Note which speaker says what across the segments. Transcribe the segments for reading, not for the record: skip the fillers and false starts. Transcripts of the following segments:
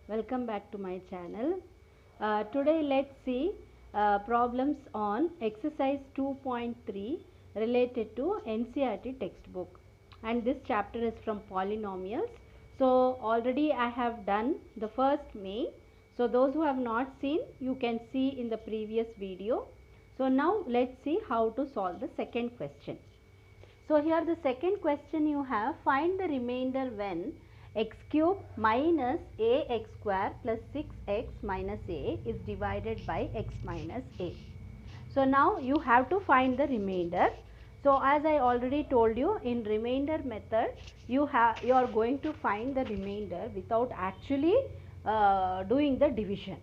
Speaker 1: Welcome back to my channel. Today let's see problems on exercise 2.3 related to NCERT textbook, and this chapter is from polynomials. So already I have done the first main, so those who have not seen, you can see in the previous video. So now let's see how to solve the second question. So here the second question you have, find the remainder when x cube minus ax square plus 6x minus a is divided by x minus a. So now you have to find the remainder. So as I already told you, in remainder method you are going to find the remainder without actually doing the division.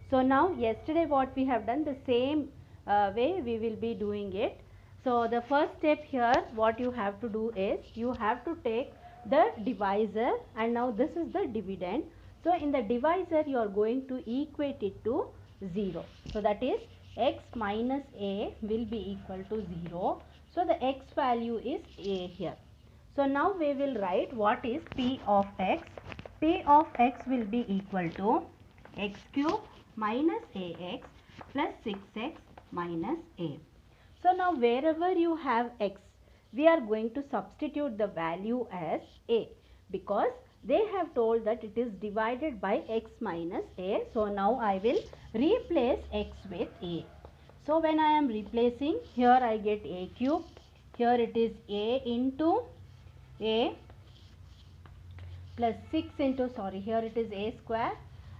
Speaker 1: So now yesterday what we have done, the same way we will be doing it. So the first step here, what you have to do is you have to take the divisor, and now this is the dividend. So in the divisor you are going to equate it to 0. So that is x minus a will be equal to 0. So the x value is a here. So now we will write what is p of x. P of x will be equal to x cube minus ax plus 6x minus a. So now wherever you have x, we are going to substitute the value as a, because they have told that it is divided by x minus a. So now I will replace x with a. So when I am replacing, here I get a cube, here it is a into a plus 6 into, sorry, here it is a square,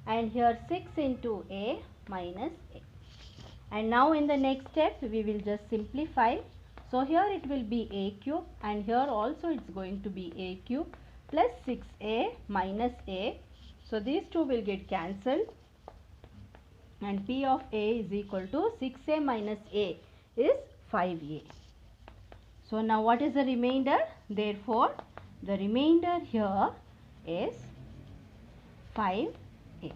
Speaker 1: and here 6 into a minus a. And now in the next step we will just simplify. So here it will be a cube, and here also it's going to be a cube plus 6a minus a. So these two will get cancelled, and p of a is equal to 6a minus a is 5a. So now what is the remainder? Therefore the remainder here is 5a.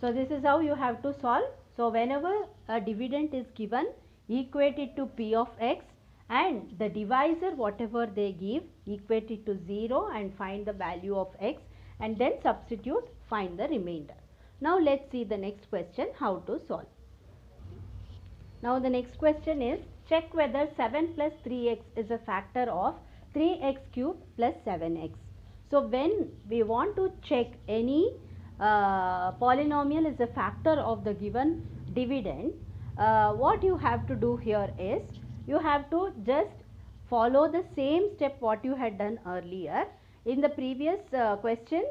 Speaker 1: So this is how you have to solve. So whenever a dividend is given, equate it to p of x, and the divisor whatever they give, equate it to 0 and find the value of x, and then substitute, find the remainder. Now let's see the next question, how to solve. Now the next question is, check whether 7 plus 3x is a factor of 3x cube plus 7x. So when we want to check any polynomial is a factor of the given dividend, what you have to do here is, you have to just follow the same step what you had done earlier. In the previous question,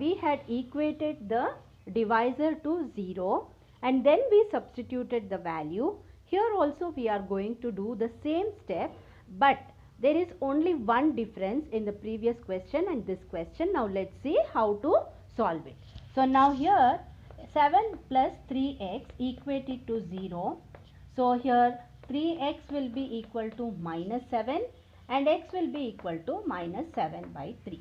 Speaker 1: we had equated the divisor to 0, and then we substituted the value. Here also we are going to do the same step, but there is only one difference in the previous question and this question. Now let's see how to solve it. So now here 7 plus 3x equated to 0. So here 3x will be equal to minus 7 and x will be equal to minus 7 by 3.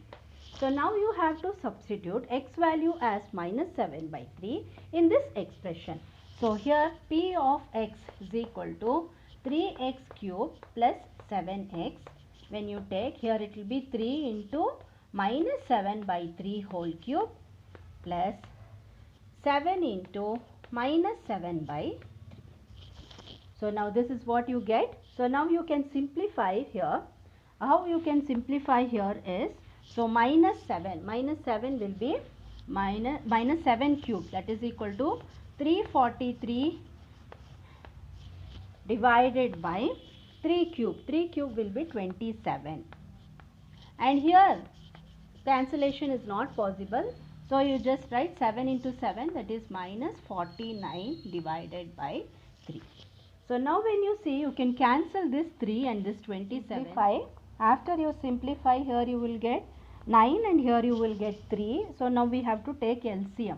Speaker 1: So now you have to substitute x value as minus 7 by 3 in this expression. So here p of x is equal to 3x cube plus 7x. When you take, here it will be 3 into minus 7 by 3 whole cube plus 7 into minus 7 by 3. So now this is what you get. So now you can simplify here. How you can simplify here is, so minus 7 will be minus 7 cube, that is equal to 343 divided by 3 cube. 3 cube will be 27. And here cancellation is not possible. So you just write 7 into 7, that is minus 49 divided by 3. So now when you see, you can cancel this 3 and this 27. Simplify. After you simplify, here you will get 9 and here you will get 3. So now we have to take LCM.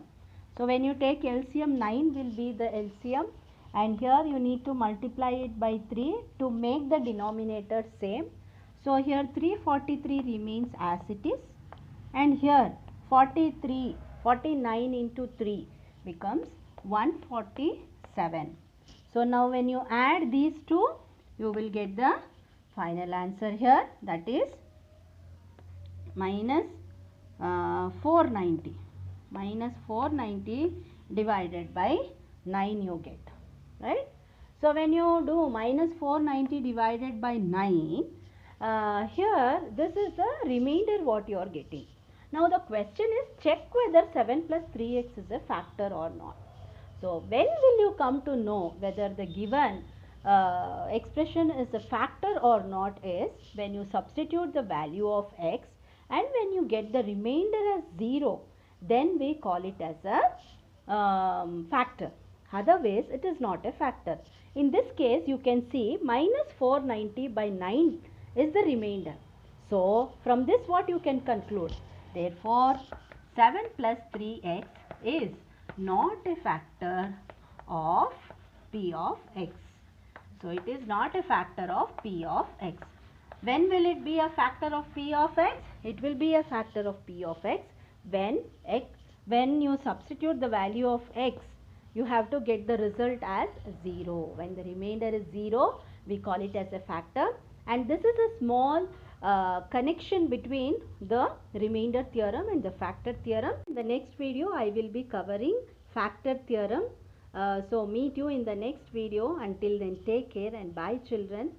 Speaker 1: So when you take LCM, 9 will be the LCM, and here you need to multiply it by 3 to make the denominator same. So here 343 remains as it is, and here 49 into 3 becomes 147. So now when you add these two, you will get the final answer here, that is minus 490. Minus 490 divided by 9 you get, right? So when you do minus 490 divided by 9, here this is the remainder what you are getting. Now the question is, check whether 7 plus 3x is a factor or not. So when will you come to know whether the given expression is a factor or not is when you substitute the value of x, and when you get the remainder as 0, then we call it as a factor. Otherwise it is not a factor. In this case you can see minus 490 by 9 is the remainder. So from this what you can conclude? Therefore 7 plus 3x is not a factor of p of x. So it is not a factor of p of x. When will it be a factor of p of x? It will be a factor of p of x when you substitute the value of x, you have to get the result as 0. When the remainder is 0, we call it as a factor. And this is a small connection between the remainder theorem and the factor theorem. In the next video, I will be covering factor theorem. So meet you in the next video. Until then, take care and bye children.